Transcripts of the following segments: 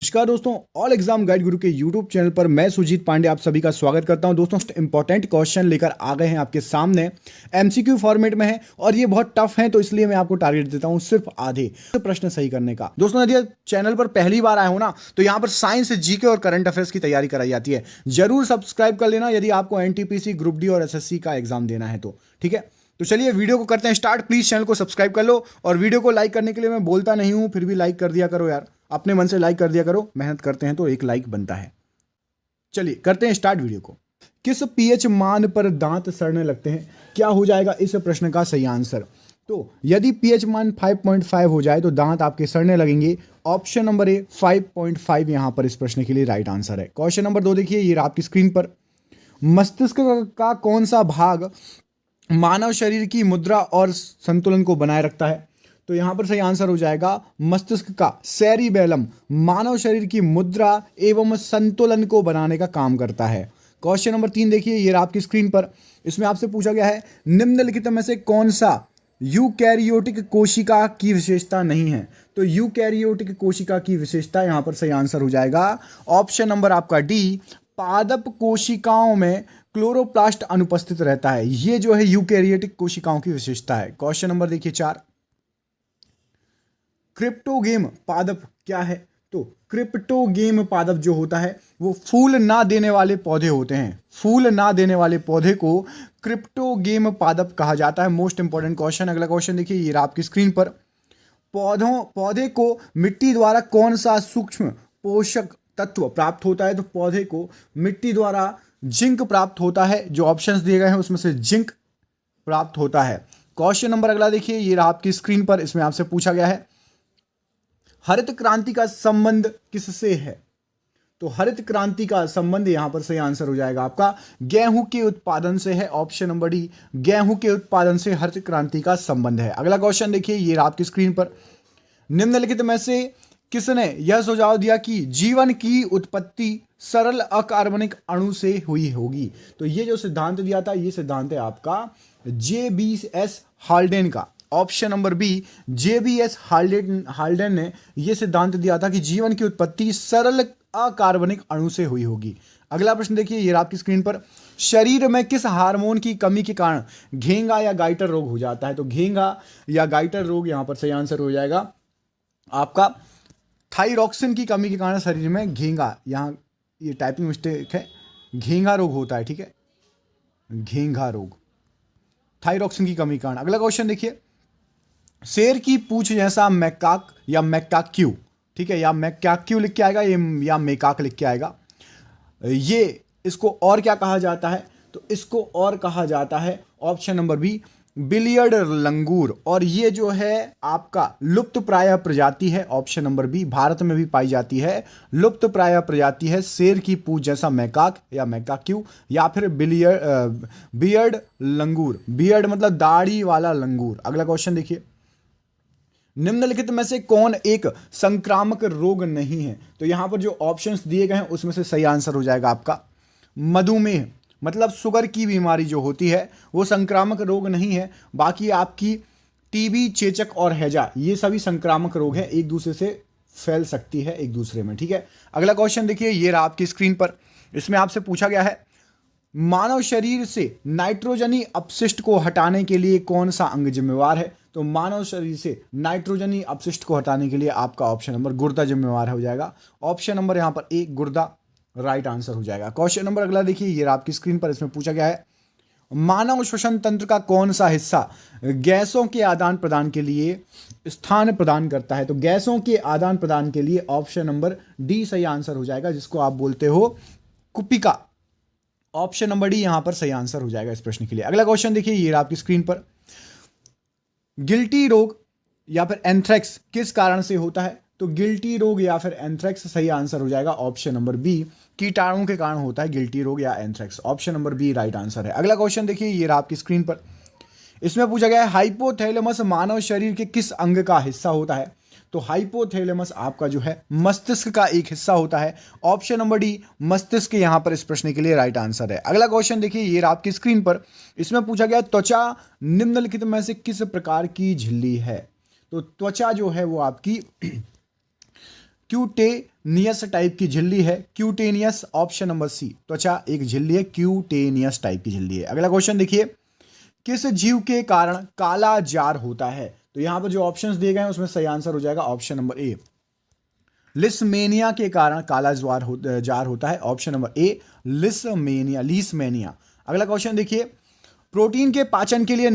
नमस्कार दोस्तों, all exam guide गुरु के यूट्यूब चैनल पर मैं सुजीत पांडे आप सभी का स्वागत करता हूं। दोस्तों इंपॉर्टेंट क्वेश्चन लेकर आ गए हैं आपके सामने। एमसीक्यू फॉर्मेट में है और ये बहुत टफ है, तो इसलिए मैं आपको टारगेट देता हूं सिर्फ आधे प्रश्न सही करने का। दोस्तों यदि चैनल पर पहली बार आए हो ना, तो यहाँ पर साइंस, जीके और करंट अफेयर्स की तैयारी कराई जाती है। जरूर सब्सक्राइब कर लेना यदि आपको एनटीपीसी, ग्रुप डी और एसएससी का एग्जाम देना है तो। ठीक है, तो चलिए वीडियो को करते हैं स्टार्ट। प्लीज चैनल को सब्सक्राइब कर लो और वीडियो को लाइक करने के लिए मैं बोलता नहीं हूं, फिर भी लाइक कर दिया करो यार, अपने मन से लाइक कर दिया करो। मेहनत करते हैं तो एक लाइक बनता है। चलिए करते हैं स्टार्ट वीडियो को। किस पीएच मान पर दांत सड़ने लगते हैं? क्या हो जाएगा इस प्रश्न का सही आंसर? तो यदि पीएच मान 5.5 हो जाए तो दांत आपके सड़ने लगेंगे। ऑप्शन नंबर ए 5.5 यहां पर इस प्रश्न के लिए राइट आंसर है। क्वेश्चन नंबर 2 देखिए, ये आपकी स्क्रीन पर। मस्तिष्क का कौन सा भाग मानव शरीर की मुद्रा और संतुलन को बनाए रखता है? तो यहां पर सही आंसर हो जाएगा मस्तिष्क का सेरिबेलम मानव शरीर की मुद्रा एवं संतुलन को बनाने का काम करता है। क्वेश्चन नंबर 3 देखिए, ये आपकी स्क्रीन पर। इसमें आपसे पूछा गया है निम्नलिखित में से कौन सा यूकैरियोटिक कोशिका की विशेषता नहीं है? तो यूकैरियोटिक कोशिका की विशेषता यहां पर सही आंसर हो जाएगा ऑप्शन नंबर आपका डी, पादप कोशिकाओं में क्लोरोप्लास्ट अनुपस्थित रहता है। ये जो है यूकैरियोटिक कोशिकाओं की विशेषता है। क्वेश्चन नंबर देखिए 4, क्रिप्टोगेम पादप क्या है? तो क्रिप्टोगेम पादप जो होता है वो फूल ना देने वाले पौधे होते हैं। फूल ना देने वाले पौधे को क्रिप्टोगेम पादप कहा जाता है। Most important question. अगला क्वेश्चन देखिए, ये आपकी स्क्रीन पर। पौधे को मिट्टी द्वारा कौन सा सूक्ष्म पोषक तत्व प्राप्त होता है? तो पौधे को मिट्टी द्वारा जिंक प्राप्त होता है। जो ऑप्शंस दिए गए हैं उसमें से जिंक प्राप्त होता है। क्वेश्चन नंबर अगला देखिए, ये आपकी स्क्रीन पर। इसमें आपसे पूछा गया है हरित क्रांति का संबंध किससे है? तो हरित क्रांति का संबंध यहां पर सही आंसर हो जाएगा आपका गेहूं के उत्पादन से है। ऑप्शन नंबर डी, गेहूं के उत्पादन से हरित क्रांति का संबंध है। अगला क्वेश्चन देखिए, ये आपकी स्क्रीन पर। निम्नलिखित में से किसने यह सुझाव दिया कि जीवन की उत्पत्ति सरल अकार्बनिक अणु से हुई होगी? तो ये जो सिद्धांत दिया था, ये सिद्धांत है आपका JBS हाल्डेन का। Option number B, JBS Haldane ने यह सिद्धांत दिया था कि जीवन की उत्पत्ति सरल अकार्बनिक अणु से हुई होगी। अगला प्रश्न देखिए, ये आपकी स्क्रीन पर। शरीर में किस हार्मोन की कमी के कारण घेंगा या गाइटर रोग हो जाता है? तो घेंगा या गाइटर रोग यहां पर सही आंसर हो जाएगा आपका थायरॉक्सिन की कमी के कारण शरीर में घेंगा, यहां ये टाइपिंग मिस्टेक है, घेंगा रोग होता है। ठीक है, घेंगा रोग थायरॉक्सिन की कमी के कारण। अगला क्वेश्चन देखिए, शेर की पूंछ जैसा मैकाक या मैकाक्यू, ठीक है, या मैकाक्यू लिख के आएगा ये, या मेकाक लिख के आएगा, ये इसको और क्या कहा जाता है? तो इसको और कहा जाता है ऑप्शन नंबर बी, बिलियर्ड लंगूर। और ये जो है आपका लुप्त प्राय प्रजाति है। ऑप्शन नंबर बी, भारत में भी पाई जाती है, लुप्त प्राय प्रजाति है शेर की पूंछ जैसा मैकाक या मैकाक्यू, या फिर बियर्ड लंगूर। बियर्ड मतलब दाढ़ी वाला लंगूर। अगला क्वेश्चन देखिए, निम्नलिखित में से कौन एक संक्रामक रोग नहीं है? तो यहां पर जो ऑप्शंस दिए गए हैं उसमें से सही आंसर हो जाएगा आपका मधुमेह, मतलब शुगर की बीमारी जो होती है वो संक्रामक रोग नहीं है। बाकी आपकी टीबी, चेचक और हैजा, ये सभी संक्रामक रोग है, एक दूसरे से फैल सकती है एक दूसरे में। ठीक है, अगला क्वेश्चन देखिए, ये रहा आपकी स्क्रीन पर। इसमें आपसे पूछा गया है मानव शरीर से नाइट्रोजनी अपशिष्ट को हटाने के लिए कौन सा अंग जिम्मेवार है? तो मानव शरीर से नाइट्रोजनी अपशिष्ट को हटाने के लिए आपका ऑप्शन नंबर गुर्दा जिम्मेवार हो जाएगा। ऑप्शन नंबर यहां पर ए, गुर्दा राइट आंसर हो जाएगा। क्वेश्चन नंबर अगला देखिए, ये आपकी स्क्रीन पर। इसमें पूछा गया है मानव श्वसन तंत्र का कौन सा हिस्सा गैसों के आदान प्रदान के लिए स्थान प्रदान करता है? तो गैसों के आदान प्रदान के लिए ऑप्शन नंबर डी सही आंसर हो जाएगा, जिसको आप बोलते हो कुपिका। ऑप्शन नंबर डी यहां पर सही आंसर हो जाएगा इस प्रश्न के लिए। अगला क्वेश्चन देखिए, ये आपकी स्क्रीन पर। गिल्टी रोग या फिर एंथ्रेक्स किस कारण से होता है? तो गिल्टी रोग या फिर एंथ्रेक्स सही आंसर हो जाएगा ऑप्शन नंबर बी, कीटाणुओं के कारण होता है गिल्टी रोग या anthrax. Option number B right answer है। अगला क्वेश्चन देखिए, ये रहा आपकी स्क्रीन पर। इसमें पूछा गया है हाइपोथैलेमस मानव शरीर के किस अंग का हिस्सा होता है? तो हाइपोथैलेमस आपका जो है मस्तिष्क का एक हिस्सा होता है। ऑप्शन नंबर डी, मस्तिष्क यहां पर इस प्रश्न के लिए राइट आंसर है। अगला क्वेश्चन देखिए, ये रहा आपकी स्क्रीन पर। इसमें पूछा गया त्वचा निम्नलिखित में से किस प्रकार की झिल्ली है? तो त्वचा जो है वो आपकी क्यूटेनियस टाइप की झिल्ली है, क्यूटेनियस, ऑप्शन नंबर सी, त्वचा एक झिल्ली है, क्यूटेनियस टाइप की झिल्ली है। अगला क्वेश्चन देखिए, किस जीव के कारण काला जार होता है? तो यहां पर जो ऑप्शंस दिए गए हैं उसमें सही आंसर हो जाएगा ऑप्शन नंबर ए, लिस्मेनिया के कारण काला जार होता है, ऑप्शन नंबर ए, लीसमेनिया। अगला क्वेश्चन देखिए, प्रोटीन के पाचन के लिए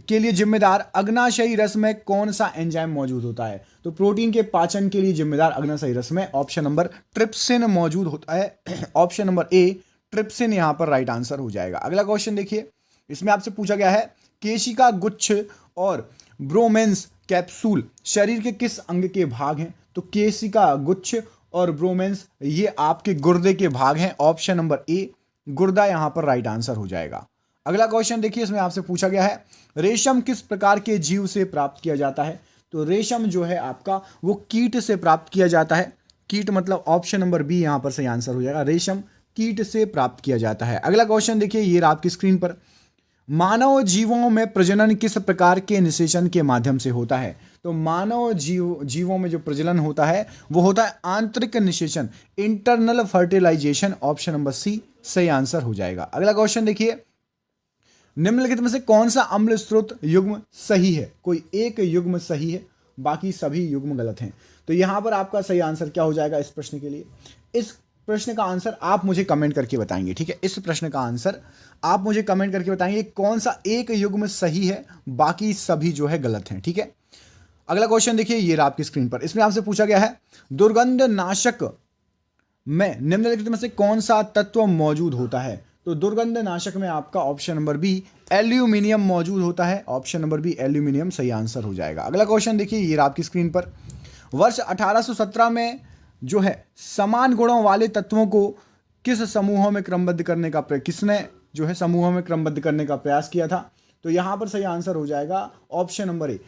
के लिए जिम्मेदार अग्नाशयी रस में कौन सा एंजाइम मौजूद होता है? तो प्रोटीन के पाचन के लिए जिम्मेदार अग्नाशयी रस में ऑप्शन नंबर ट्रिप्सिन मौजूद होता है, ऑप्शन नंबर ए, ट्रिप्सिन यहां पर राइट आंसर हो जाएगा। अगला क्वेश्चन देखिए, इसमें आपसे पूछा गया है, केशिका गुच्छ और ब्रोमेंस कैप्सूल शरीर के किस अंग के भाग हैं? तो केशिका गुच्छ और ब्रोमेंस ये आपके गुर्दे के भाग हैं, ऑप्शन नंबर ए, गुर्दा यहां पर राइट आंसर हो जाएगा। अगला क्वेश्चन देखिए, इसमें आपसे पूछा गया है, रेशम किस प्रकार के जीव से प्राप्त किया जाता है? तो रेशम जो है आपका वो कीट से प्राप्त किया जाता है, कीट मतलब ऑप्शन नंबर बी यहां पर सही आंसर हो जाएगा, रेशम कीट से प्राप्त किया जाता है। अगला क्वेश्चन देखिए, ये आपकी स्क्रीन पर, मानव जीवों में प्रजनन किस प्रकार के निषेचन के माध्यम से होता है? तो मानव जीवों में जो प्रजनन होता है वो होता है आंतरिक निषेचन, internal fertilization, option number C सही आंसर हो जाएगा। अगला क्वेश्चन देखिए, निम्नलिखित में से कौन सा अम्ल स्रोत युग्म सही है? कोई एक युग्म सही है, बाकी सभी युग्म गलत हैं। तो यहां पर आपका सही आंसर क्या हो जाएगा इस प्रश्न के लिए? इस प्रश्न का आंसर आप मुझे कमेंट करके बताएंगे, ठीक है? इस प्रश्न का आंसर आप मुझे कमेंट करके बताएंगे कौन सा एक युग्म सही है, बाकी सभी जो है गलत हैं, ठीक है? अगला क्वेश्चन देखिए, ये रहा आपकी स्क्रीन पर, इसमें आपसे पूछा गया है, दुर्गंध नाशक में निम्नलिखित में से कौन सा तत्व मौजूद होता है? तो दुर्गंध नाशक में आपका ऑप्शन नंबर बी, एल्यूमिनियम मौजूद होता है, ऑप्शन नंबर बी, एल्यूमिनियम सही आंसर हो जाएगा। अगला क्वेश्चन देखिए, ये रहा आपकी स्क्रीन पर, वर्ष 1817 में जो है समान गुणों वाले तत्वों को किस समूहों में क्रमबद्ध करने का किसने जो है समूहों में क्रमबद्ध करने का प्रयास किया था? तो यहां पर सही आंसर हो जाएगा ऑप्शन नंबर ए,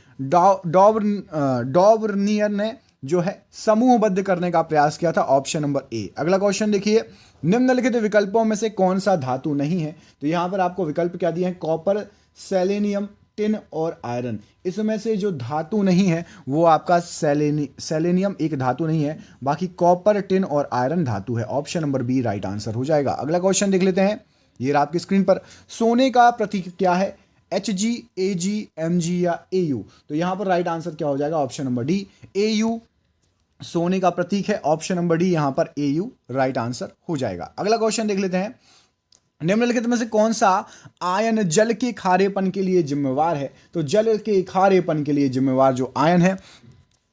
डॉबर्नियर ने जो है समूहबद्ध करने का प्रयास किया था, ऑप्शन नंबर ए। अगला क्वेश्चन देखिए, निम्नलिखित विकल्पों में से कौन सा धातु नहीं है? तो यहां पर आपको विकल्प क्या दिए हैं? कॉपर, सेलेनियम, टिन और आयरन। इसमें से जो धातु नहीं है वो आपका सेलेनियम एक धातु नहीं है, बाकी कॉपर, टिन और आयरन धातु है, option number B right answer हो जाएगा। अगला क्वेश्चन देख लेते हैं, ये आपकी स्क्रीन पर, सोने का प्रतीक क्या है? HG, AG, MG या AU? तो यहां पर राइट आंसर क्या हो जाएगा? ऑप्शन नंबर डी, AU सोने का प्रतीक है, ऑप्शन नंबर डी यहां पर AU राइट आंसर हो जाएगा। अगला क्वेश्चन देख लेते हैं, निम्नलिखित में से कौन सा आयन जल के खारेपन के लिए जिम्मेवार है? तो जल के खारेपन के लिए जिम्मेवार जो आयन है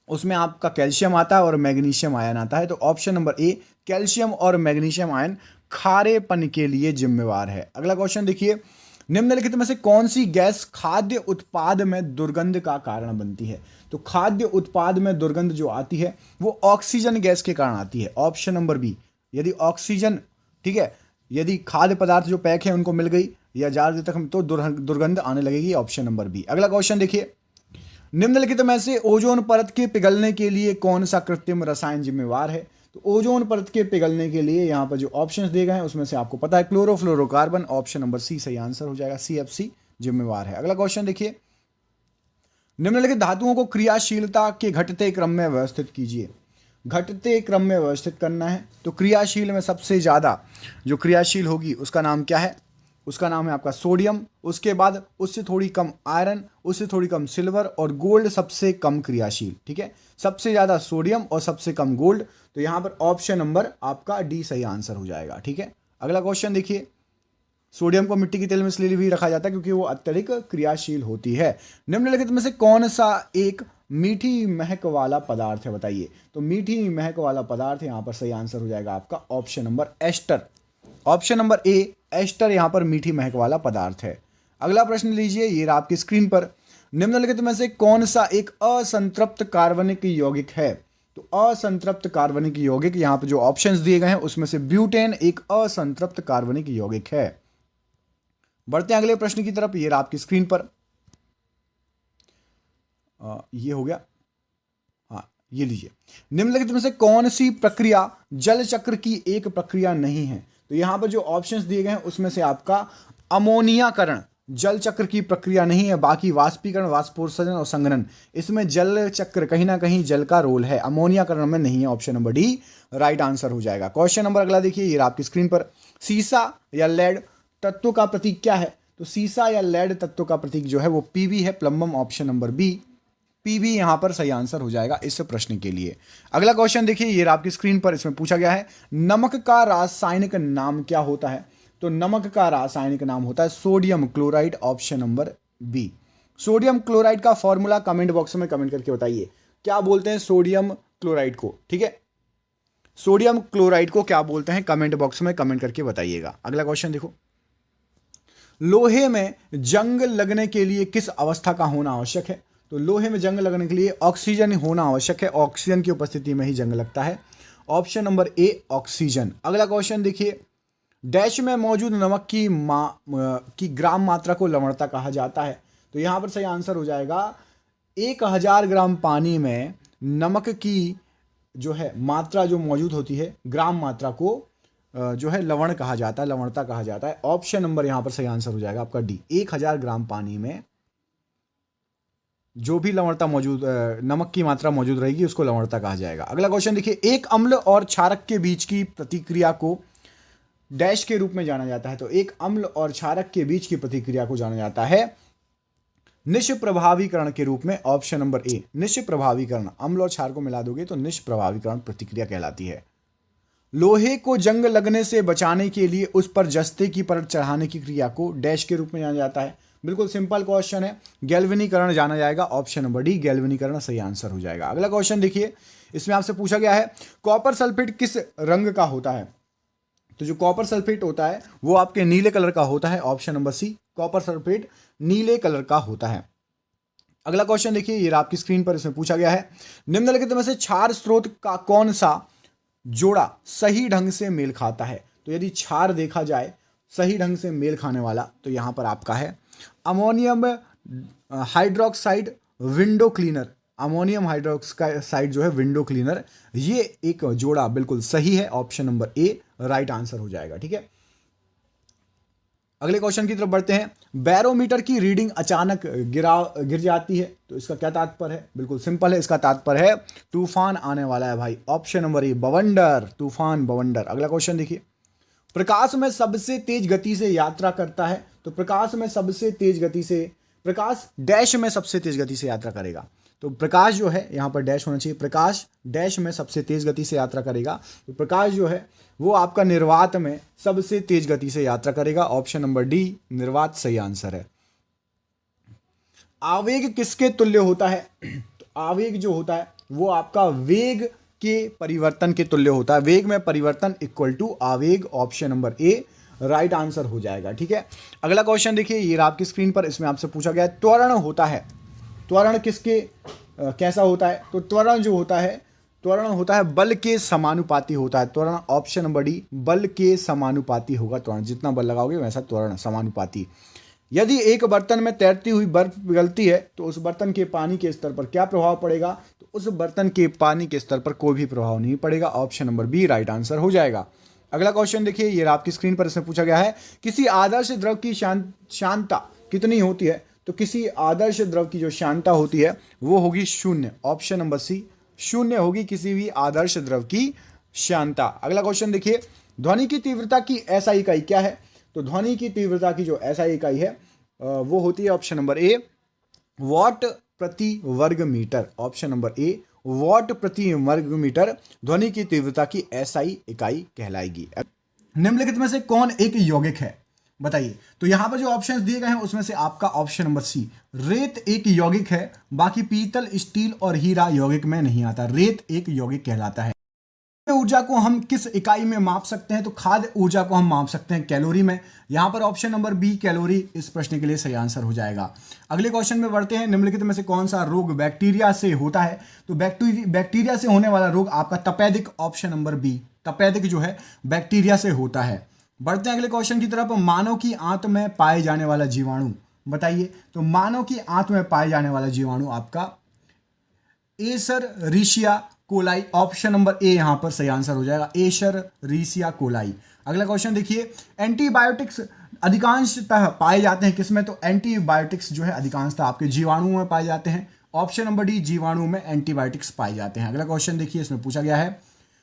उसमें आपका कैल्शियम आता है और मैग्नीशियम आयन आता है, तो ऑप्शन नंबर ए, कैल्शियम और मैग्नीशियम आयन खारेपन के लिए जिम्मेवार है। अगला क्वेश्चन देखिए, निम्नलिखित में से कौन सी गैस खाद्य उत्पाद में दुर्गंध का कारण बनती है? तो खाद्य उत्पाद में दुर्गंध जो आती है वो ऑक्सीजन गैस के कारण आती है, ऑप्शन नंबर बी। यदि ऑक्सीजन, ठीक है, यदि खाद्य पदार्थ जो पैक है उनको मिल गई या ज़्यादा देर तक तो दुर्गंध आने लगेगी, ऑप्शन नंबर बी। अगला क्वेश्चन देखिए, निम्नलिखित में से ओजोन परत के पिघलने के लिए कौन सा कृत्रिम रसायन जिम्मेवार है? तो ओजोन परत के पिघलने के लिए यहाँ पर जो ऑप्शंस दिए गए हैं उसमें से आपको पता है क्लोरोफ्लोरोकार्बन, ऑप्शन नंबर सी सही आंसर हो जाएगा, CFC जिम्मेवार है। अगला क्वेश्चन देखिए, निम्नलिखित धातुओं को क्रियाशीलता के घटते क्रम में व्यवस्थित कीजिए। घटते क्रम में व्यवस्थित करना है तो क्रियाशील में सबसे ज़्यादा जो क्रियाशील होगी उसका नाम क्या है? उसका नाम है आपका सोडियम, उसके बाद उससे थोड़ी कम आयरन, उससे थोड़ी कम सिल्वर और गोल्ड सबसे कम क्रियाशील, ठीक है? सबसे ज़्यादा सोडियम और सबसे कम गोल्ड, तो यहाँ पर ऑप्शन नंबर आपका डी सही आंसर हो जाएगा, ठीक है? अगला क्वेश्चन देखिए, सोडियम को मिट्टी के तेल में इसलिए भी रखा जाता है क्योंकि वो अत्यधिक क्रियाशील होती है। निम्नलिखित में से कौन सा एक मीठी महक वाला पदार्थ है, बताइए? तो मीठी महक वाला पदार्थ यहाँ पर सही आंसर हो जाएगा आपका option number ester, option number A, ester यहाँ पर मीठी महक वाला पदार्थ है। अगला प्रश्न लीजिए, ये रहा आपकी स्क्रीन पर, निम्नलिखित में से कौन सा एक असंतृप्त कार्बनिक यौगिक है? तो असंतृप्त कार्बनिक यौगिक यहाँ पर जो ऑप्शंस दिए गए हैं उसमें से ब्यूटेन एक असंतृप्त कार्बनिक यौगिक है। बढ़ते हैं अगले प्रश्न की तरफ, ये रहा आपकी स्क्रीन पर, ये हो गया, हाँ ये लीजिए, निम्नलिखित में से कौन सी प्रक्रिया जल चक्र की एक प्रक्रिया नहीं है? तो यहां पर जो ऑप्शंस दिए गए हैं उसमें से आपका अमोनियाकरण जल चक्र की प्रक्रिया नहीं है, बाकी वाष्पीकरण, वाष्पोत्सर्जन और संघनन, इसमें जल चक्र कहीं ना कहीं जल का रोल है, अमोनियाकरण में नहीं है। Option number D right answer हो जाएगा। क्वेश्चन नंबर अगला देखिए, ये आपकी स्क्रीन पर, सीसा या लेड तत्व का प्रतीक क्या है? तो सीसा या लेड तत्व का प्रतीक जो है वो पीबी है, plumbum. Option number B PB यहां पर सही आंसर हो जाएगा इस प्रश्न के लिए। अगला क्वेश्चन देखिए, ये आपकी स्क्रीन पर, इसमें पूछा गया है नमक का रासायनिक नाम क्या होता है? तो नमक का रासायनिक नाम होता है sodium chloride. Option number B. Sodium chloride का फॉर्मूला कमेंट बॉक्स में कमेंट करके बताइए, क्या बोलते हैं सोडियम क्लोराइड को? ठीक है, सोडियम क्लोराइड को क्या बोलते हैं, कमेंट बॉक्स में कमेंट करके बताइएगा। अगला क्वेश्चन देखो, लोहे में जंग लगने के लिए किस अवस्था का होना आवश्यक है? तो लोहे में जंग लगने के लिए ऑक्सीजन होना आवश्यक है, ऑक्सीजन की उपस्थिति में ही जंग लगता है। Option number A oxygen. अगला क्वेश्चन देखिए, डैश में मौजूद नमक की ग्राम मात्रा को लवणता कहा जाता है? तो यहां पर सही आंसर हो जाएगा 1000 ग्राम पानी में नमक की जो है मात्रा जो मौजूद होती है, ग्राम मात्रा को जो है लवण कहा जाता है, लवणता कहा जाता है। ऑप्शन नंबर यहां पर सही आंसर हो जाएगा आपका डी। 1000 ग्राम पानी में जो भी लवणता मौजूद, नमक की मात्रा मौजूद रहेगी उसको लवणता कहा जाएगा। अगला क्वेश्चन देखिए, एक अम्ल और क्षारक के बीच की प्रतिक्रिया को डैश के रूप में जाना जाता है? तो एक अम्ल और क्षारक के बीच की प्रतिक्रिया को जाना जाता है निष्प्रभावीकरण के रूप में। ऑप्शन नंबर ए निष्प्रभावीकरण। अम्ल और क्षार को मिला दोगे तो निष्प्रभावीकरण प्रतिक्रिया कहलाती है। लोहे को जंग लगने से बचाने के लिए उस पर जस्ते की परत चढ़ाने की क्रिया को डैश के रूप में जाना जाता है? बिल्कुल सिंपल क्वेश्चन है, गैल्वेनीकरण जाना जाएगा। ऑप्शन नंबर डी गैल्वेनीकरण सही आंसर हो जाएगा। अगला क्वेश्चन देखिए, इसमें आपसे पूछा गया है कॉपर सल्फेट किस रंग का होता है? तो जो कॉपर सल्फेट होता है वो आपके नीले कलर का होता है। Option number C copper sulphate नीले कलर का होता है। अगला क्वेश्चन देखिए, ये आपकी स्क्रीन पर, इसमें पूछा गया है निम्नलिखित में से क्षार स्रोत का कौन सा जोड़ा सही ढंग से मेल खाता है? तो यदि क्षार देखा जाए सही ढंग से मेल खाने वाला, तो यहां पर आपका है ammonium hydroxide window cleaner. Ammonium hydroxide जो है विंडो क्लीनर, ये एक जोड़ा बिल्कुल सही है। ऑप्शन नंबर ए राइट आंसर हो जाएगा। ठीक है, अगले क्वेश्चन की तरफ बढ़ते हैं। बैरोमीटर की रीडिंग अचानक गिर जाती है, तो इसका क्या तात्पर्य है? बिल्कुल सिंपल है, इसका तात्पर्य है तूफान आने वाला है भाई। ऑप्शन नंबर ए बवंडर, तूफान बवंडर। अगला क्वेश्चन देखिए, प्रकाश में सबसे तेज गति से यात्रा करता है? तो प्रकाश में सबसे तेज गति से, प्रकाश डैश में सबसे तेज गति से यात्रा करेगा। तो प्रकाश जो है यहां पर डैश होना चाहिए, प्रकाश डैश में सबसे तेज गति से यात्रा करेगा। तो प्रकाश जो है वो आपका निर्वात में सबसे तेज गति से यात्रा करेगा। ऑप्शन नंबर डी निर्वात सही आंसर है। आवेग किसके तुल्य होता है? तो आवेग जो होता है वो आपका वेग के परिवर्तन के तुल्य होता है। वेग में परिवर्तन इक्वल टू आवेग। ऑप्शन नंबर ए राइट आंसर हो जाएगा। ठीक है, अगला क्वेश्चन देखिए, ये आपकी स्क्रीन पर, इसमें आपसे पूछा गया है त्वरण होता है, त्वरण किसके कैसा होता है? तो त्वरण जो होता है, त्वरण होता है बल के समानुपाती होता है त्वरण। ऑप्शन नंबर डी बल के समानुपाती होगा त्वरण, जितना बल लगाओगे वैसा त्वरण समानुपाती। यदि एक बर्तन में तैरती हुई बर्फ पिघलती है तो उस बर्तन के पानी के स्तर पर क्या प्रभाव पड़ेगा? तो उस बर्तन के पानी के स्तर पर कोई भी प्रभाव नहीं पड़ेगा। Option number B right answer हो जाएगा। अगला क्वेश्चन देखिए, ये आपकी स्क्रीन पर, इसमें पूछा गया है किसी आदर्श द्रव की शांतता कितनी होती है? तो किसी आदर्श द्रव की जो शांतता होती है वो होगी 0। ऑप्शन नंबर सी 0 होगी किसी भी आदर्श द्रव की शांतता। अगला क्वेश्चन देखिए, ध्वनि की तीव्रता की एसआई इकाई क्या है? तो ध्वनि की तीव्रता की जो एसआई इकाई है वो होती है ऑप्शन नंबर ए वॉट प्रति वर्ग metre. Option number A watt प्रति वर्ग मीटर ध्वनि की तीव्रता की एसआई इकाई कहलाएगी। निम्नलिखित में से कौन एक यौगिक है? बताइए। तो यहां पर जो ऑप्शंस दिए गए हैं उसमें से आपका ऑप्शन नंबर सी रेत एक यौगिक है, बाकी पीतल, स्टील और हीरा यौगिक में नहीं आता। रेत एक यौगिक कहलाता है। ऊर्जा को हम किस इकाई में माप सकते हैं? तो खाद्य ऊर्जा को हम माप सकते हैं कैलोरी में। यहां पर ऑप्शन नंबर बी कैलोरी इस प्रश्न के लिए सही आंसर हो जाएगा। अगले क्वेश्चन में बढ़ते हैं। निम्नलिखित में से कौन सा रोग बैक्टीरिया से होता है? तो बैक्टीरिया से होने वाला रोग आपका तपेदिक। ऑप्शन नंबर बी तपेदिक जो है बैक्टीरिया से होता है। बढ़ते हैं अगले क्वेश्चन की तरफ। मानव की आंत में पाए जाने वाला जीवाणु बताइए। तो मानव की आंत में पाए जाने वाला जीवाणु आपका एशेरिशिया कोलाई। ऑप्शन नंबर ए यहां पर सही आंसर हो जाएगा, एशेरिशिया कोलाई। अगला क्वेश्चन देखिए, एंटीबायोटिक्स अधिकांशतः पाए जाते हैं किसमें, तो एंटीबायोटिक्स जो है अधिकांशतः आपके जीवाणुओं में पाए जाते हैं। ऑप्शन नंबर डी, जीवाणु में एंटीबायोटिक्स पाए जाते हैं। अगला क्वेश्चन देखिए, इसमें पूछा गया है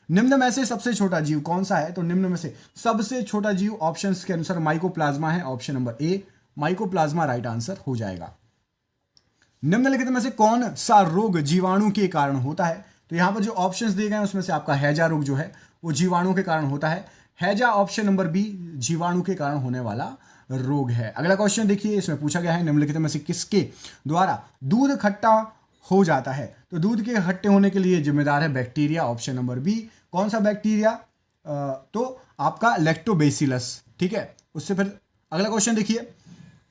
निम्न में से सबसे छोटा जीव कौन सा है, तो निम्न में से सबसे छोटा जीव ऑप्शंस के अनुसार माइकोप्लाज्मा है। ऑप्शन नंबर ए माइकोप्लाज्मा राइट आंसर हो जाएगा। निम्नलिखित में से कौन सा रोग जीवाणु के कारण होता है, तो यहां पर जो ऑप्शंस दिए गए हैं उसमें से आपका हैजा रोग जो है वो जीवाणु के कारण होता है। हैजा ऑप्शन नंबर बी जीवाणु के कारण होने वाला रोग है। अगला क्वेश्चन देखिए, इसमें पूछा गया है निम्नलिखित में से किसके द्वारा दूध खट्टा हो जाता है, तो दूध के खट्टे होने के लिए जिम्मेदार है बैक्टीरिया। ऑप्शन नंबर बी, कौन सा बैक्टीरिया, तो आपका लैक्टोबैसिलस। ठीक है, उससे फिर अगला क्वेश्चन देखिए,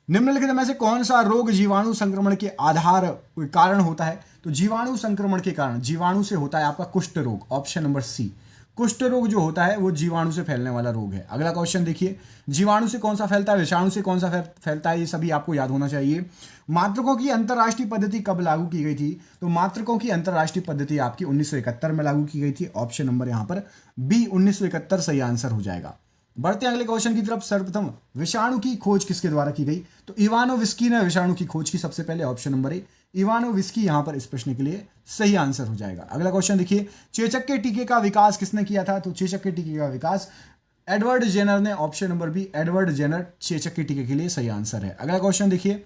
निम्नलिखित में से कौन सा रोग जीवाणु संक्रमण के आधार कारण होता है, तो जीवाणु संक्रमण के कारण जीवाणु से होता है आपका कुष्ठ रोग। ऑप्शन नंबर सी, कुष्ठ रोग जो होता है वो जीवाणु से फैलने वाला रोग है। अगला क्वेश्चन देखिए, जीवाणु से कौन सा फैलता है, विषाणु से कौन सा फैलता है, ये सभी आपको याद होना चाहिए। मात्रकों की अंतर्राष्ट्रीय पद्धति कब लागू की गई थी, तो मात्रकों की अंतर्राष्ट्रीय पद्धति आपकी 1971 में लागू की गई थी। ऑप्शन नंबर यहाँ पर बी 1971 सही आंसर हो जाएगा। बढ़ते हैं अगले क्वेश्चन की तरफ। सर्वप्रथम विषाणु की खोज किसके द्वारा की गई, तो इवानोविस्की ने विषाणु की खोज की सबसे पहले। ऑप्शन नंबर ए इवानोविस्की यहां पर इस प्रश्न के लिए सही आंसर हो जाएगा। अगला क्वेश्चन देखिए, चेचक के टीके का विकास किसने किया था, तो चेचक के टीके का विकास एडवर्ड जेनर ने। Option number B Edward Jenner चेचक के टीके के लिए सही आंसर है। अगला क्वेश्चन देखिए,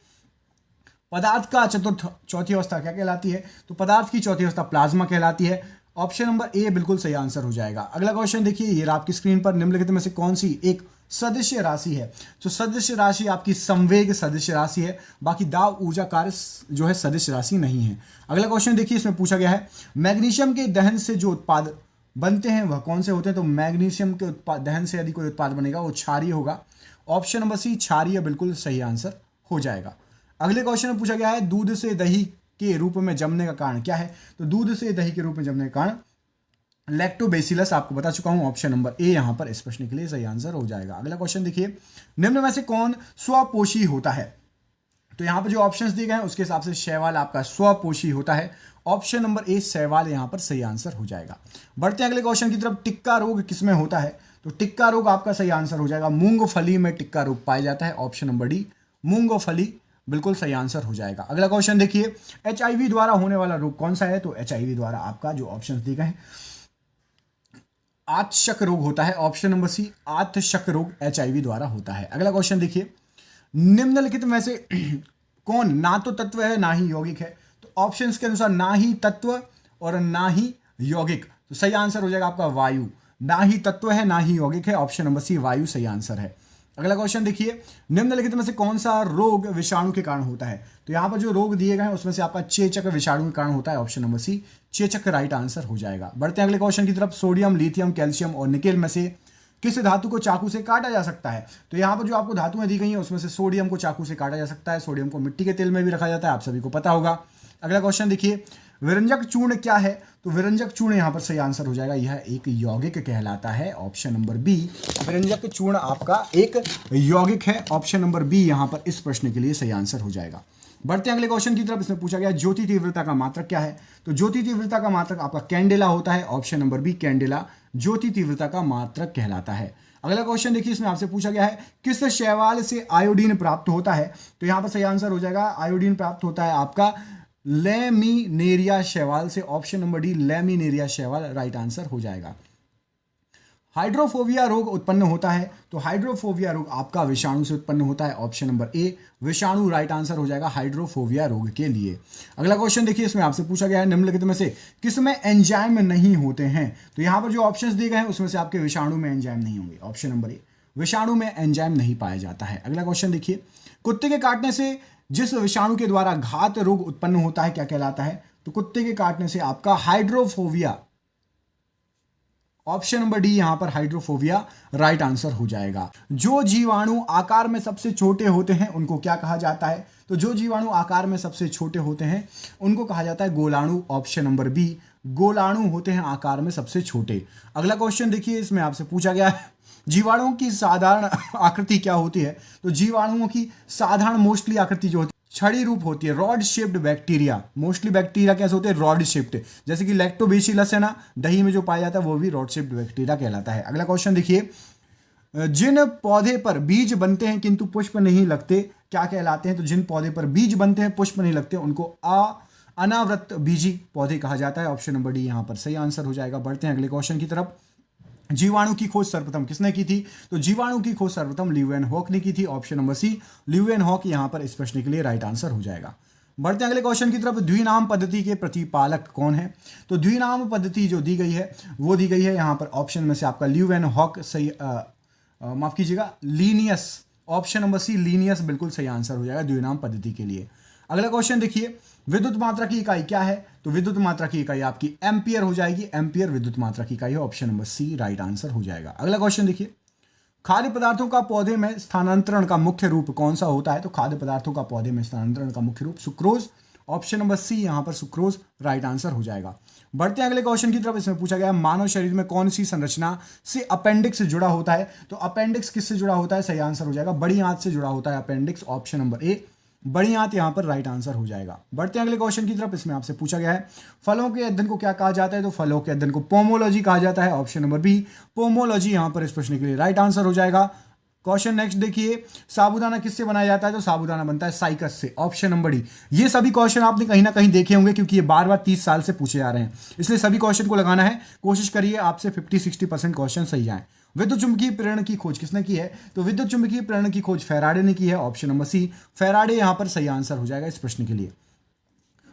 पदार्थ का चौथी अवस्था क्या कहलाती है, तो पदार्थ की चौथी अवस्था प्लाज्मा कहलाती है। ऑप्शन नंबर ए बिल्कुल सही आंसर हो जाएगा। अगला क्वेश्चन देखिए, ये आपकी स्क्रीन पर निम्नलिखित में से कौन सी एक सदस्य राशि है, तो सदस्य राशि आपकी संवेग सदस्य राशि है, बाकी दाब ऊर्जा कार्य जो है सदस्य राशि नहीं है। अगला क्वेश्चन देखिए, इसमें पूछा गया है मैग्नीशियम के दहन से जो उत्पाद बनते हैं वह कौन से होते हैं, तो मैग्नीशियम के दहन से यदि कोई उत्पाद बनेगा वो क्षारीय होगा। ऑप्शन नंबर सी क्षारीय बिल्कुल सही आंसर हो जाएगा। अगले क्वेश्चन में पूछा गया है दूध से दही के रूप में जमने का कारण क्या है, तो दूध से दही के रूप में जमने का कारण लैक्टोबैसिलस, आपको बता चुका हूं। ऑप्शन नंबर ए यहां पर इस प्रश्न के लिए सही आंसर हो जाएगा। अगला क्वेश्चन देखिए, निम्न में से कौन स्वपोषी होता है, तो यहां पर जो ऑप्शंस दिए गए हैं उसके हिसाब से शैवाल आपका स्वपोषी होता है। ऑप्शन नंबर ए शैवाल यहां पर सही आंसर हो जाएगा। बढ़ते हैं अगले क्वेश्चन की तरफ, टिक्का रोग किसमें होता है, तो टिक्का रोग आपका सही आंसर हो जाएगा। मूंगफली में टिक्का रोग पाया जाता है। ऑप्शन नंबर डी मूंगफली बिल्कुल सही आंसर हो जाएगा। अगला क्वेश्चन देखिए, एचआईवी द्वारा होने वाला रोग कौन सा है, तो एचआईवी द्वारा आपका जो ऑप्शन दिए गए हैं आतशक रोग होता है। ऑप्शन नंबर सी आतशक रोग एचआईवी द्वारा होता है। अगला क्वेश्चन देखिए, निम्नलिखित में से कौन ना तो तत्व है ना ही यौगिक है, तो ऑप्शंस के अनुसार ना ही तत्व और ना ही यौगिक, तो सही आंसर हो जाएगा आपका वायु। ना ही तत्व है ना ही यौगिक है, ऑप्शन नंबर सी वायु सही आंसर है। अगला क्वेश्चन देखिए, निम्नलिखित में से कौन सा रोग विषाणु के कारण होता है, तो यहां पर जो रोग दिए गए हैं उसमें से आपका चेचक विषाणु के कारण होता है। ऑप्शन नंबर सी चेचक राइट आंसर हो जाएगा। बढ़ते हैं अगले क्वेश्चन की तरफ, सोडियम लिथियम कैल्शियम और निकेल में से किस धातु को चाकू से काटा जा सकता है, तो यहां पर जो आपको धातुएं दी गई हैं उसमें से सोडियम को चाकू से काटा जा सकता है। सोडियम को मिट्टी के तेल में भी रखा जाता है, आप सभी को पता होगा। अगला क्वेश्चन देखिए, विरंजक चूर्ण क्या है, तो विरंजक चूर्ण यहां पर सही आंसर हो जाएगा, यह एक यौगिक कहलाता है। ऑप्शन नंबर बी विरंजक चूर्ण आपका एक यौगिक है। ऑप्शन नंबर बी यहां पर इस प्रश्न के लिए सही आंसर हो जाएगा। बढ़ते हैं अगले क्वेश्चन की तरफ, इसमें पूछा गया ज्योति तीव्रता का मात्रक क्या है, तो ज्योति तीव्रता का मात्रक आपका कैंडेला होता है। ऑप्शन नंबर बी कैंडेला ज्योति तीव्रता का मात्रक कहलाता है। अगला क्वेश्चन देखिए, इसमें आपसे पूछा गया है किस शैवाल से आयोडीन प्राप्त होता है, तो यहां पर सही आंसर हो जाएगा आयोडीन प्राप्त होता है आपका लेमिनेरिया शैवाल से। ऑप्शन नंबर डी लेमिनेरिया शैवाल राइट आंसर हो जाएगा। हाइड्रोफोबिया रोग उत्पन्न होता है, तो हाइड्रोफोबिया रोग आपका विषाणु से उत्पन्न होता है। ऑप्शन नंबर ए विषाणु राइट आंसर हो जाएगा हाइड्रोफोबिया रोग के लिए। अगला क्वेश्चन देखिए, इसमें आपसे पूछा गया है निम्नलिखित में से किसमें एंजाइम नहीं होते हैं, तो यहां पर जो ऑप्शंस दिए गए हैं उसमें से आपके विषाणु में एंजाइम नहीं होंगे। ऑप्शन नंबर ए विषाणु में एंजाइम नहीं पाया जाता है। अगला क्वेश्चन देखिए, कुत्ते के काटने से जिस विषाणु के द्वारा घात रोग उत्पन्न होता है क्या कहलाता है, तो कुत्ते के काटने से आपका हाइड्रोफोबिया। ऑप्शन नंबर डी यहां पर हाइड्रोफोबिया राइट आंसर हो जाएगा। जो जीवाणु आकार में सबसे छोटे होते हैं उनको क्या कहा जाता है, तो जो जीवाणु आकार में सबसे छोटे होते हैं उनको कहा जाता है गोलाणु। ऑप्शन नंबर बी गोलाणु होते हैं आकार में सबसे छोटे। अगला क्वेश्चन देखिए, इसमें आपसे पूछा गया है जीवाणुओं की साधारण आकृति क्या होती है, तो जीवाणुओं की साधारण मोस्टली आकृति जो होती है छड़ी रूप होती है। Rod shaped bacteria, mostly bacteria कैसे होते हैं रॉड शेप्ड, जैसे कि लैक्टोबैसिलस है ना, दही में जो पाया जाता है वो भी रॉड शेप्ड बैक्टीरिया कहलाता है। अगला क्वेश्चन देखिए, जिन पौधे पर बीज बनते हैं किंतु पुष्प नहीं लगते क्या कहलाते हैं? तो जिन पौधे पर बीज बनते हैं पुष्प नहीं लगते उनको अनावृत बीजी पौधे कहा जाता है। ऑप्शन नंबर डी यहां पर सही आंसर हो जाएगा। बढ़ते हैं अगले क्वेश्चन की तरफ। जीवाणु की खोज सर्वप्रथम किसने की थी? तो जीवाणु की खोज सर्वप्रथम ल्यूवेनहॉक ने की थी। ऑप्शन नंबर सी ल्यूवेनहॉक यहां पर इस प्रश्न के लिए राइट आंसर हो जाएगा। बढ़ते हैं अगले क्वेश्चन की तरफ। द्विनाम पद्धति के प्रतिपालक कौन है? तो द्विनाम पद्धति जो दी गई है वो दी गई है यहां पर ऑप्शन में से आपका ल्यूवेनहॉक सही, माफ कीजिएगा, Linnaeus. Option number C Linnaeus बिल्कुल सही आंसर हो जाएगा द्विनाम पद्धति के लिए। अगला क्वेश्चन देखिए, विद्युत मात्रा की इकाई क्या है? तो विद्युत मात्रा की इकाई आपकी एम्पियर हो जाएगी। एम्पियर विद्युत मात्रा की इकाई है। Option number C right answer हो जाएगा। अगला क्वेश्चन देखिए, खाद्य पदार्थों का पौधे में स्थानांतरण का मुख्य रूप कौन सा होता है? तो खाद्य पदार्थों का पौधे में स्थानांतरण का मुख्य रूप सुक्रोज। ऑप्शन नंबर सी यहां पर सुक्रोज राइट आंसर हो जाएगा। बढ़ते हैं अगले क्वेश्चन की तरफ। इसमें पूछा गया मानव शरीर में कौन सी संरचना से अपेंडिक्स जुड़ा होता है? तो अपेंडिक्स किससे जुड़ा होता है? सही आंसर हो जाएगा, बड़ी आंत से जुड़ा होता है अपेंडिक्स। ऑप्शन नंबर ए बड़ी आंत यहां पर राइट आंसर हो जाएगा। बढ़ते हैं अगले क्वेश्चन की तरफ। इसमें आपसे पूछा गया है फलों के अध्ययन को क्या कहा जाता है? तो फलों के अध्ययन को पोमोलॉजी कहा जाता है। ऑप्शन नंबर बी पोमोलॉजी यहां पर इस प्रश्न के लिए राइट आंसर हो जाएगा। क्वेश्चन नेक्स्ट देखिए, साबूदाना किससे बनाया जाता है? तो साबूदाना बनता है साइकस से। Option number D. ये सभी क्वेश्चन आपने कहीं ना कहीं देखे होंगे क्योंकि ये बार बार 30 साल से पूछे जा रहे हैं, इसलिए सभी क्वेश्चन को लगाना है। कोशिश करिए आपसे 50-60% क्वेश्चन सही जाएं। विद्युत चुंबकीय प्रेरण की खोज किसने की है? तो विद्युत चुंबकीय प्रेरण की खोज फैराडे ने की है। ऑप्शन नंबर सी फैराडे यहां पर सही आंसर हो जाएगा इस प्रश्न के लिए।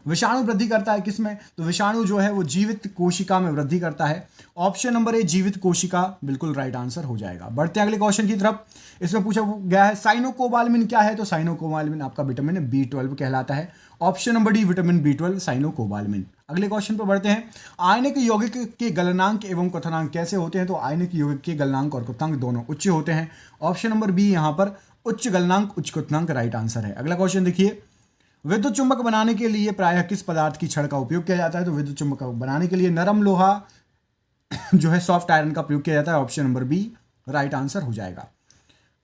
विषाणु वृद्धि करता है किसमें? तो विषाणु जो है वो जीवित कोशिका में वृद्धि करता है। ऑप्शन नंबर ए जीवित कोशिका बिल्कुल राइट आंसर हो जाएगा। बढ़ते हैं अगले क्वेश्चन की तरफ। इसमें पूछा गया है साइनोकोबालमिन क्या है? तो साइनोकोबालमिन आपका विटामिन B12 कहलाता है। Option number D vitamin B12 cyanocobalamin. अगले क्वेश्चन पर बढ़ते हैं। आयनिक यौगिक के गलनांक एवं क्वथनांक कैसे होते हैं? तो आयनिक यौगिक के गलनांक और क्वथनांक दोनों उच्च होते हैं। ऑप्शन नंबर बी यहां पर उच्च गलनांक उच्च क्वथनांक राइट आंसर है। अगला क्वेश्चन देखिए, विद्युत चुंबक बनाने के लिए प्रायः किस पदार्थ की छड़ का उपयोग किया जाता है? तो विद्युत चुंबक बनाने के लिए नरम लोहा जो है सॉफ्ट आयरन का प्रयोग किया जाता है। Option number B right answer हो जाएगा।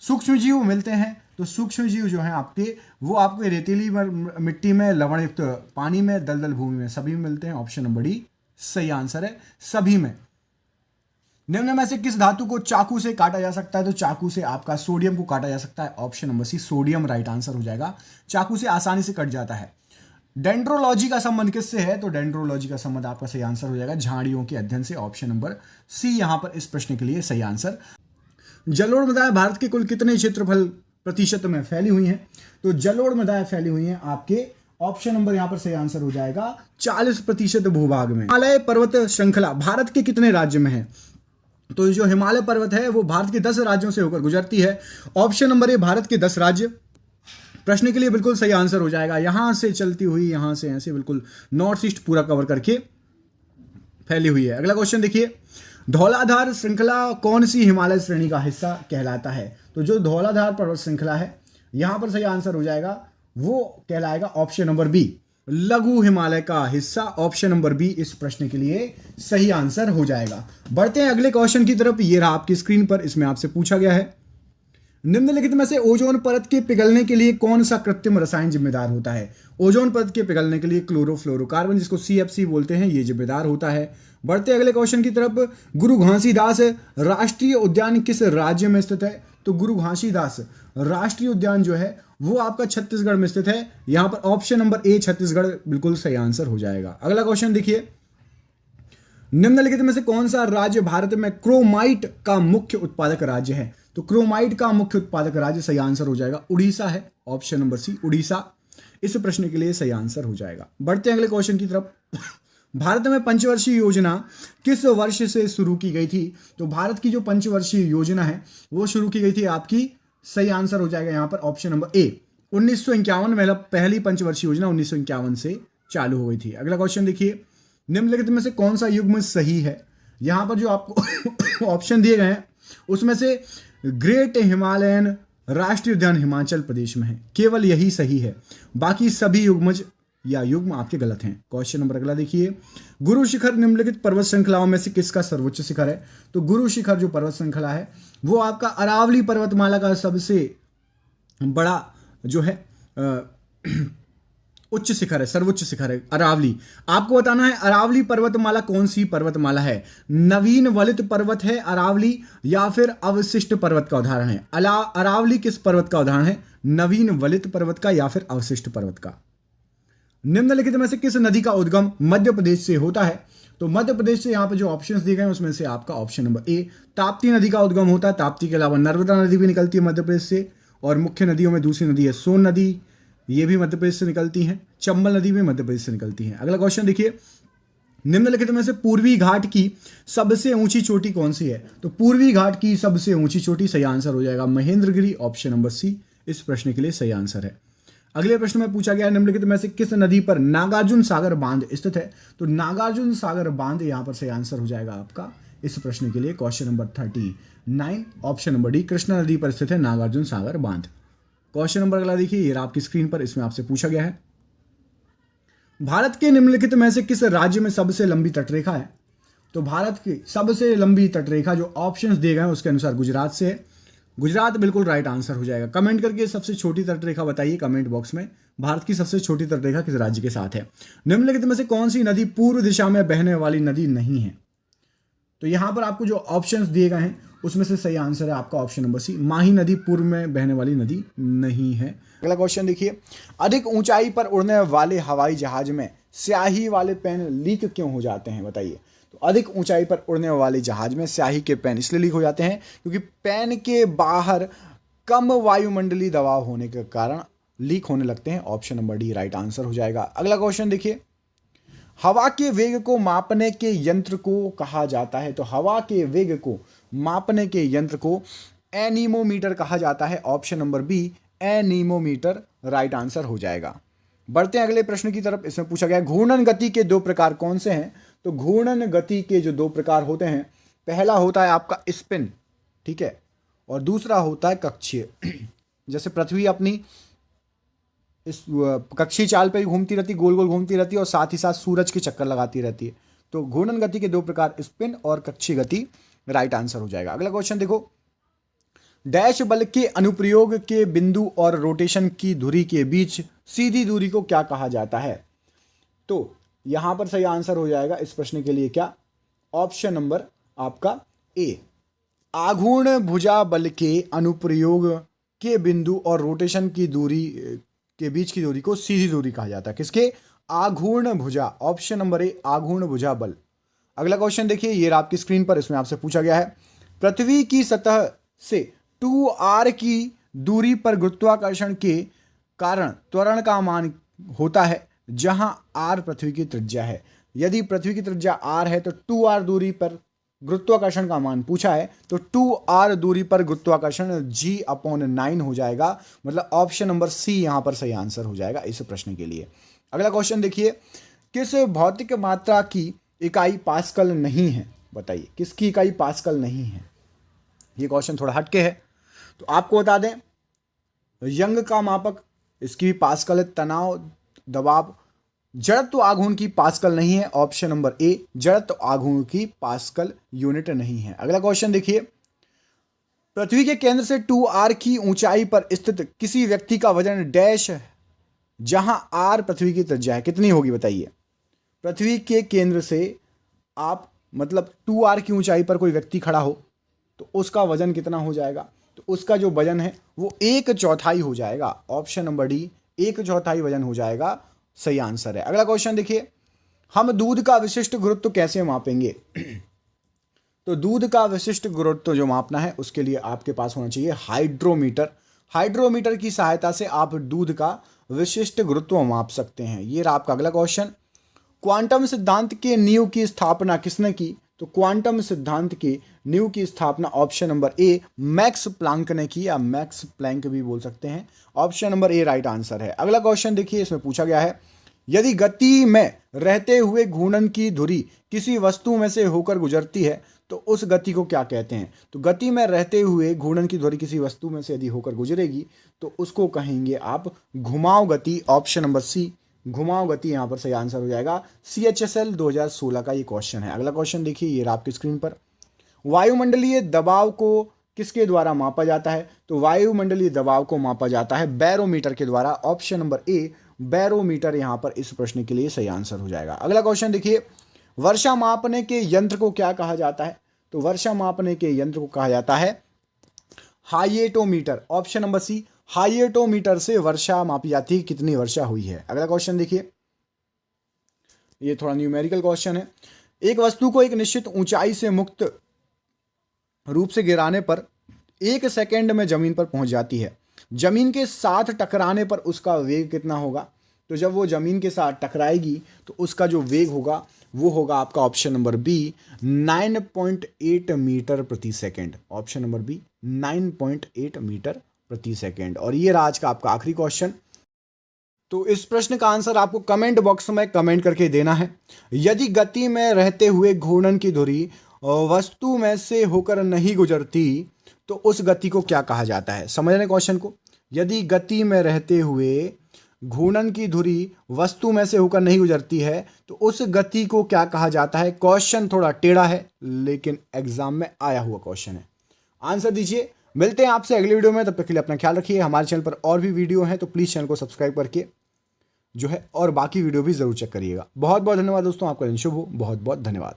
सूक्ष्म जीव मिलते हैं, तो सूक्ष्म जीव जो है आपके वो आपके रेतीली मिट्टी में, लवणयुक्त पानी में, दलदल भूमि में, सभी में मिलते हैं। ऑप्शन नंबर डी सही आंसर है, सभी में। निम्न में से किस धातु को चाकू से काटा जा सकता है? तो चाकू से आपका सोडियम को काटा जा सकता है। Option number C sodium right answer हो जाएगा। चाकू से आसानी से कट जाता है। डेंड्रोलॉजी का संबंध किससे है? तो डेंड्रोलॉजी का संबंध आपका सही आंसर हो जाएगा झाड़ियों के अध्ययन से। ऑप्शन नंबर सी यहां पर इस प्रश्न के लिए सही आंसर। जलोढ़ मृदाएं भारत के कुल कितने क्षेत्रफल प्रतिशत में फैली हुई हैं? तो जलोढ़ मृदाएं फैली हुई हैं आपके, ऑप्शन नंबर यहां पर सही आंसर हो जाएगा 40% भूभाग में। हिमालय पर्वत श्रृंखला भारत के कितने राज्य में है? तो जो हिमालय पर्वत है वो भारत के 10 राज्यों से होकर गुजरती है। ऑप्शन नंबर ए भारत के 10 राज्य प्रश्न के लिए बिल्कुल सही आंसर हो जाएगा। यहां से चलती हुई यहां से ऐसे बिल्कुल नॉर्थ ईस्ट पूरा कवर करके फैली हुई है। अगला क्वेश्चन देखिए, धौलाधार श्रृंखला कौन सी हिमालय श्रेणी का हिस्सा कहलाता है? तो जो धौलाधार पर्वत श्रृंखला है यहां पर सही आंसर हो जाएगा, वो कहलाएगा ऑप्शन नंबर बी लघु हिमालय का हिस्सा। ऑप्शन नंबर बी इस प्रश्न के लिए सही आंसर हो जाएगा। बढ़ते हैं अगले क्वेश्चन की तरफ। ये रहा आपकी स्क्रीन पर। इसमें आपसे पूछा गया है निम्नलिखित में से ओजोन परत के पिघलने के लिए कौन सा कृत्रिम रसायन जिम्मेदार होता है? ओजोन परत के पिघलने के लिए क्लोरोफ्लोरोकार्बन जिसको CFC बोलते हैं ये जिम्मेदार होता है। बढ़ते अगले क्वेश्चन की तरफ। गुरु घासीदास राष्ट्रीय उद्यान किस राज्य में स्थित है? तो गुरु घासीदास राष्ट्रीय उद्यान जो है वो आपका छत्तीसगढ़ में स्थित है। यहां पर ऑप्शन नंबर ए छत्तीसगढ़ बिल्कुल सही आंसर हो जाएगा। अगला क्वेश्चन देखिए, निम्नलिखित में से कौन सा राज्य भारत में क्रोमाइट का मुख्य उत्पादक राज्य है? तो क्रोमाइट का मुख्य उत्पादक राज्य सही आंसर हो जाएगा उड़ीसा है। ऑप्शन नंबर सी उड़ीसा इस प्रश्न के लिए सही आंसर हो जाएगा। बढ़ते हैं अगले क्वेश्चन की तरफ। भारत में पंचवर्षीय योजना किस वर्ष से शुरू की गई थी? तो भारत की जो पंचवर्षीय योजना है वो शुरू की गई थी आपकी, सही आंसर हो जाएगा यहां पर ऑप्शन नंबर ए 1951 में। पहली पंचवर्षीय योजना 1951 से चालू हो गई थी। अगला क्वेश्चन देखिए, निम्नलिखित में से कौन सा युग्म सही है? यहां पर जो आपको ऑप्शन दिए गए हैं उसमें से ग्रेट हिमालयन राष्ट्रीय उद्यान हिमाचल प्रदेश में है, केवल यही सही है, बाकी सभी युग्मज या युग्म आपके गलत हैं। क्वेश्चन नंबर अगला देखिए, गुरु शिखर निम्नलिखित पर्वत श्रृंखलाओं में से किसका सर्वोच्च शिखर है? तो गुरु शिखर जो पर्वत श्रृंखला है वो आपका अरावली पर्वतमाला का सबसे बड़ा जो है उच्च शिखर है, सर्वोच्च शिखर है अरावली। आपको बताना है अरावली पर्वतमाला कौन सी पर्वतमाला है। नवीन वलित पर्वत है अरावली या फिर अवशिष्ट पर्वत का उदाहरण है। अरावली किस पर्वत का उदाहरण है? नवीन वलित पर्वत का या फिर अवशिष्ट पर्वत का। निम्नलिखित में से किस नदी का उद्गम मध्य प्रदेश से होता है? तो मध्य प्रदेश से यहां पर जो ऑप्शंस दिए गए हैं उसमें से आपका ऑप्शन नंबर ए ताप्ती नदी का उद्गम होता है। ताप्ती के अलावा नर्मदा नदी भी निकलती है मध्य प्रदेश से, और मुख्य नदियों में दूसरी नदी है सोन नदी, ये भी मध्य प्रदेश से निकलती हैं। चंबल नदी भी मध्य प्रदेश से निकलती है। अगला क्वेश्चन देखिए, निम्नलिखित में से पूर्वी घाट की सबसे ऊंची चोटी कौन सी है? तो पूर्वी घाट की सबसे ऊंची चोटी, सही आंसर हो जाएगा महेंद्रगिरी, ऑप्शन नंबर सी इस प्रश्न के लिए सही आंसर है। अगले प्रश्न में पूछा गया निम्नलिखित में से किस नदी पर नागार्जुन सागर बांध स्थित है? तो नागार्जुन सागर बांध यहां पर सही आंसर हो जाएगा आपका इस प्रश्न के लिए, question number 39, option number D Krishna नदी पर स्थित है नागार्जुन सागर बांध। क्वेश्चन नंबर अगला देखिए, ये आपकी स्क्रीन पर, इसमें आपसे पूछा गया है भारत के निम्नलिखित में से किस राज्य में सबसे लंबी तटरेखा है? तो भारत की सबसे लंबी तटरेखा जो ऑप्शंस दिए गए हैं उसके अनुसार गुजरात से है। गुजरात बिल्कुल राइट आंसर हो जाएगा। कमेंट करके सबसे छोटी तटरेखा बताइए कमेंट बॉक्स में, भारत की सबसे छोटी तटरेखा किस राज्य के साथ है। निम्नलिखित में से कौन सी नदी पूर्व दिशा में बहने वाली नदी नहीं है? तो यहां पर आपको जो ऑप्शंस दिए गए हैं उसमें से सही आंसर है आपका ऑप्शन नंबर सी, माही नदी पूर्व में बहने वाली नदी नहीं है। अगला क्वेश्चन देखिए, अधिक ऊंचाई पर उड़ने वाले हवाई जहाज में स्याही वाले पेन लीक क्यों हो जाते हैं बताइए। तो अधिक ऊंचाई पर उड़ने वाले जहाज में स्याही के पेन इसलिए लीक हो जाते हैं क्योंकि पेन के बाहर कम वायुमंडलीय दबाव होने के कारण लीक होने लगते हैं। Option number D right answer हो जाएगा। अगला क्वेश्चन देखिए, हवा के वेग को मापने के यंत्र को कहा जाता है? तो हवा के वेग को मापने के यंत्र को एनीमोमीटर कहा जाता है। Option number B anemometer right answer हो जाएगा। बढ़ते हैं अगले प्रश्न की तरफ। इसमें पूछा गया घूर्णन गति के दो प्रकार कौन से हैं? तो घूर्णन गति के जो दो प्रकार होते हैं, पहला होता है आपका स्पिन, ठीक है, और दूसरा होता है कक्षीय। जैसे पृथ्वी अपनी इस कक्षीय चाल पे घूमती रहती, गोल गोल घूमती रहती है, और साथ ही साथ सूरज के चक्कर लगाती रहती है। तो घूर्णन गति के दो प्रकार स्पिन और कक्षीय गति राइट आंसर हो जाएगा। अगला क्वेश्चन देखो, डैश बल के अनुप्रयोग के बिंदु और रोटेशन की धुरी के बीच सीधी दूरी को क्या कहा जाता है? तो यहां पर सही आंसर हो जाएगा इस प्रश्न के लिए क्या, ऑप्शन नंबर आपका ए, आघूर्ण भुजा बल के अनुप्रयोग के बिंदु और रोटेशन की दूरी के बीच की दूरी को सीधी दूरी कहा जाता है। किसके? आघूर्ण भुजा, ऑप्शन नंबर ए आघूर्ण भुजा बल। अगला क्वेश्चन देखिए, ये आपकी स्क्रीन पर, इसमें आपसे पूछा गया है पृथ्वी की सतह से 2r की दूरी पर गुरुत्वाकर्षण के कारण त्वरण का मान होता है जहां r पृथ्वी की त्रिज्या है। यदि पृथ्वी की त्रिज्या r है तो 2r दूरी पर गुरुत्वाकर्षण का मान पूछा है, तो 2r दूरी पर गुरुत्वाकर्षण g/9 हो जाएगा। मतलब ऑप्शन नंबर सी यहां पर सही आंसर हो जाएगा इस प्रश्न के लिए। अगला क्वेश्चन देखिए, किस भौतिक मात्रा की इकाई पास्कल नहीं है? बताइए किसकी इकाई पास्कल नहीं है? ये क्वेश्चन थोड़ा हटके है, तो आपको बता दें यंग का मापक, इसकी भी पास्कल है। तनाव, दबाव, जड़त्व आघूर्ण की पास्कल नहीं है। ऑप्शन नंबर ए जड़त्व आघूर्ण की पास्कल यूनिट नहीं है। अगला क्वेश्चन देखिए, पृथ्वी के केंद्र से 2r की ऊंचाई पर स्थित किसी व्यक्ति का वजन डैश है जहां r पृथ्वी की त्रिज्या है, कितनी होगी बताइए। पृथ्वी के केंद्र से आप मतलब 2r की ऊंचाई पर कोई व्यक्ति खड़ा हो तो उसका वजन कितना हो जाएगा? तो उसका जो वजन है वो 1/4 हो जाएगा। ऑप्शन नंबर डी 1/4 वजन हो जाएगा, सही आंसर है। अगला क्वेश्चन देखिए, हम दूध का विशिष्ट गुरुत्व कैसे मापेंगे? तो दूध का विशिष्ट गुरुत्व जो मापना है उसके लिए आपके पास होना चाहिए हाइड्रोमीटर। हाइड्रोमीटर की सहायता से आप दूध का विशिष्ट गुरुत्व माप सकते हैं। ये रहा आपका अगला क्वेश्चन। क्वांटम सिद्धांत के नींव की स्थापना किसने की? तो क्वांटम सिद्धांत के नींव की स्थापना ऑप्शन नंबर ए मैक्स प्लांक ने की, या मैक्स प्लैंक भी बोल सकते हैं। ऑप्शन नंबर ए राइट आंसर है। अगला क्वेश्चन देखिए, इसमें पूछा गया है यदि गति में रहते हुए घूर्णन की धुरी किसी वस्तु में से होकर गुजरती है तो उस गति को क्या कहते हैं? तो गति में रहते हुए घूर्णन की धुरी किसी वस्तु में से यदि होकर गुजरेगी तो उसको कहेंगे आप घुमाव गति। ऑप्शन नंबर सी घुमाव गति यहाँ पर सही आंसर हो जाएगा। CHSL 2016 का ये क्वेश्चन है। अगला क्वेश्चन देखिए, ये आपकी स्क्रीन पर, वायुमंडलीय दबाव को किसके द्वारा मापा जाता है? तो वायुमंडलीय दबाव को मापा जाता है बैरोमीटर के द्वारा। ऑप्शन नंबर ए बैरोमीटर यहाँ पर इस प्रश्न के लिए सही आंसर हो जाएगा। अगला क्वेश्चन देखिए, वर्षा मापने के यंत्र को क्या कहा जाता है? तो वर्षा मापने के यंत्र को कहा जाता है हाइएटोमीटर। ऑप्शन नंबर सी, हाइएटोमीटर से वर्षा मापी जाती है, कितनी वर्षा हुई है। अगला क्वेश्चन देखिए, ये थोड़ा न्यूमेरिकल क्वेश्चन है। एक वस्तु को एक निश्चित ऊंचाई से मुक्त रूप से गिराने पर 1 सेकंड में जमीन पर पहुंच जाती है। जमीन के साथ टकराने पर उसका वेग कितना होगा? तो जब वो जमीन के साथ टकराएगी तो उसका जो वेग होगा वो होगा आपका ऑप्शन नंबर बी 9.8 मीटर प्रति second. Option number B 9.8 metre प्रति सेकंड। और ये रहा आज का आपका आखिरी क्वेश्चन। तो इस प्रश्न का आंसर आपको कमेंट बॉक्स में कमेंट करके देना है। यदि गति में रहते हुए घूर्णन की धुरी वस्तु में से होकर नहीं गुजरती तो उस गति को क्या कहा जाता है? समझ रहे क्वेश्चन को? यदि गति में रहते हुए घूर्णन की धुरी वस्तु में से होकर नहीं गुजरती है तो उस गति को क्या कहा जाता है? क्वेश्चन थोड़ा टेढ़ा है लेकिन एग्जाम में आया हुआ क्वेश्चन है। आंसर दीजिए। मिलते हैं आपसे अगले वीडियो में, तब तक के लिए अपना ख्याल रखिए। हमारे चैनल पर और भी वीडियो हैं तो प्लीज़ चैनल को सब्सक्राइब करके जो है और बाकी वीडियो भी जरूर चेक करिएगा। बहुत बहुत धन्यवाद दोस्तों, आपका दिन शुभ हो। बहुत बहुत धन्यवाद।